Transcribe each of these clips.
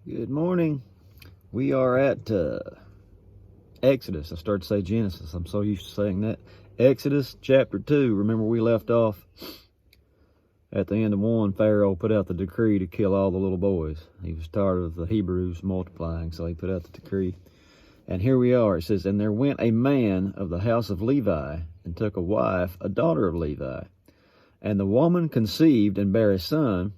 Good morning. We are at Exodus. I started to say Genesis. I'm so used to saying that. Exodus chapter 2. Remember we left off at the end of 1. Pharaoh put out the decree to kill all the little boys. He was tired of the Hebrews multiplying, so he put out the decree. And here we are. It says, "And there went a man of the house of Levi, and took a wife, a daughter of Levi. And the woman conceived and bare a son.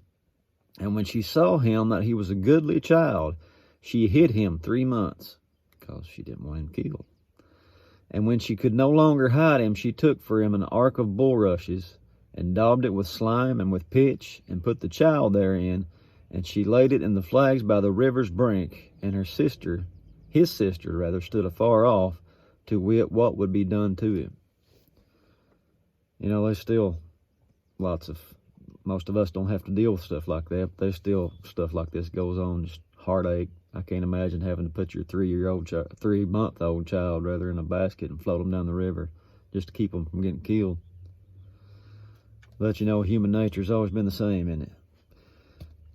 And when she saw him that he was a goodly child, she hid him 3 months, because she didn't want him killed. And when she could no longer hide him, she took for him an ark of bulrushes, and daubed it with slime and with pitch, and put the child therein, and she laid it in the flags by the river's brink. And his sister, stood afar off, to wit what would be done to him." You know, there's still most of us don't have to deal with stuff like that. There's still stuff like this goes on, just heartache. I can't imagine having to put your 3-month-old child in a basket and float them down the river just to keep them from getting killed. But you know, human nature's always been the same, isn't it?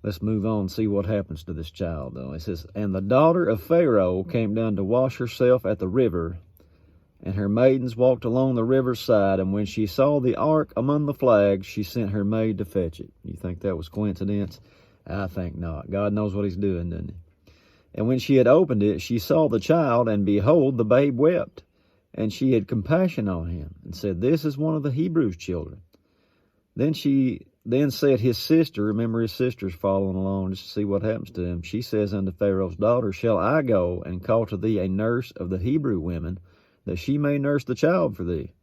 Let's move on and see what happens to this child, though. It says, "And the daughter of Pharaoh came down to wash herself at the river, and her maidens walked along the river's side, and when she saw the ark among the flags, she sent her maid to fetch it." You think that was coincidence? I think not. God knows what he's doing, doesn't he? "And when she had opened it, she saw the child, and behold, the babe wept. And she had compassion on him, and said, This is one of the Hebrews' children. Then said his sister," remember his sister's following along just to see what happens to him. "She says unto Pharaoh's daughter, Shall I go and call to thee a nurse of the Hebrew women, that she may nurse the child for thee?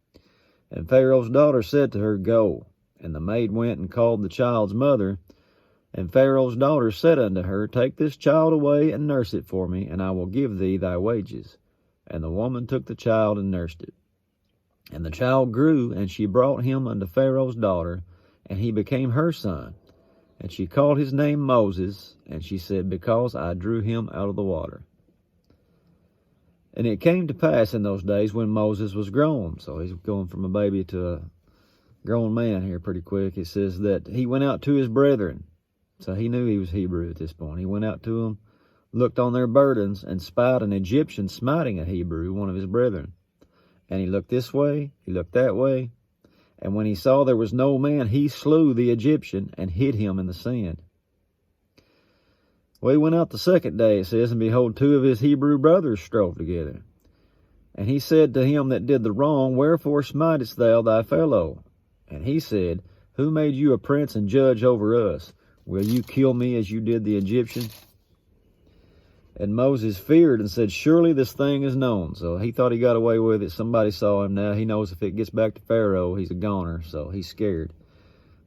And Pharaoh's daughter said to her, Go. And the maid went and called the child's mother. And Pharaoh's daughter said unto her, Take this child away and nurse it for me, and I will give thee thy wages. And the woman took the child and nursed it. And the child grew, and she brought him unto Pharaoh's daughter, and he became her son. And she called his name Moses, and she said, Because I drew him out of the water. And it came to pass in those days when Moses was grown," so he's going from a baby to a grown man here pretty quick. It says that he went out to his brethren. So he knew he was Hebrew at this point. He went out to them, looked on their burdens, and spied an Egyptian smiting a Hebrew, one of his brethren. And he looked this way, he looked that way. And when he saw there was no man, he slew the Egyptian and hid him in the sand. Well, he went out the second day, it says, and behold, 2 of his Hebrew brothers strove together. And he said to him that did the wrong, Wherefore smitest thou thy fellow? And he said, Who made you a prince and judge over us? Will you kill me as you did the Egyptian? And Moses feared and said, Surely this thing is known. So he thought he got away with it. Somebody saw him. Now he knows if it gets back to Pharaoh, he's a goner, so he's scared.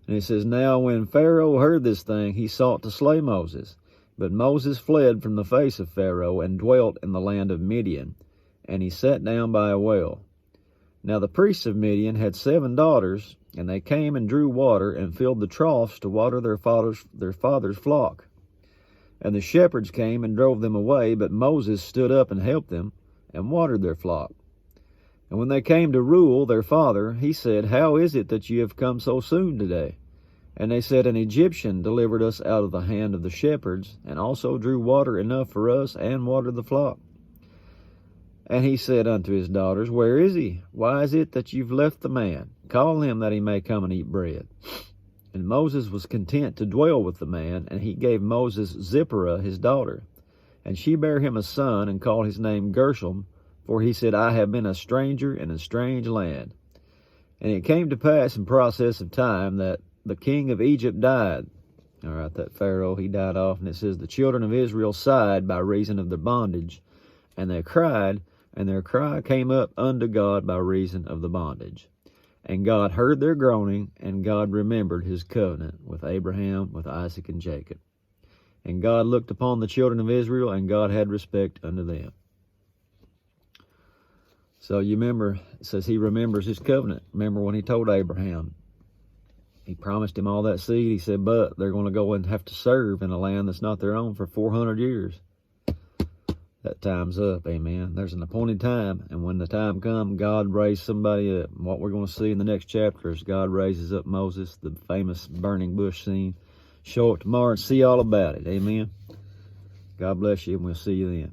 And it says, Now when Pharaoh heard this thing, he sought to slay Moses. But Moses fled from the face of Pharaoh, and dwelt in the land of Midian. And he sat down by a well. Now the priests of Midian had 7 daughters, and they came and drew water, and filled the troughs to water their father's flock. And the shepherds came and drove them away, but Moses stood up and helped them, and watered their flock. And when they came to Reuel their father, he said, How is it that ye have come so soon today? And they said, An Egyptian delivered us out of the hand of the shepherds, and also drew water enough for us, and watered the flock. And he said unto his daughters, Where is he? Why is it that you've left the man? Call him that he may come and eat bread. And Moses was content to dwell with the man, and he gave Moses Zipporah his daughter. And she bare him a son, and called his name Gershom, for he said, I have been a stranger in a strange land. And it came to pass in process of time that the king of Egypt died. All right, that Pharaoh, he died off, and it says, The children of Israel sighed by reason of their bondage, and they cried, and their cry came up unto God by reason of the bondage. And God heard their groaning, and God remembered his covenant with Abraham, with Isaac, and Jacob. And God looked upon the children of Israel, and God had respect unto them. So you remember, it says he remembers his covenant. Remember when he told Abraham, he promised him all that seed. He said, but they're going to go and have to serve in a land that's not their own for 400 years. That time's up, amen. There's an appointed time, and when the time comes, God raised somebody up. And what we're going to see in the next chapter is God raises up Moses, the famous burning bush scene. Show it tomorrow and see all about it, amen. God bless you, and we'll see you then.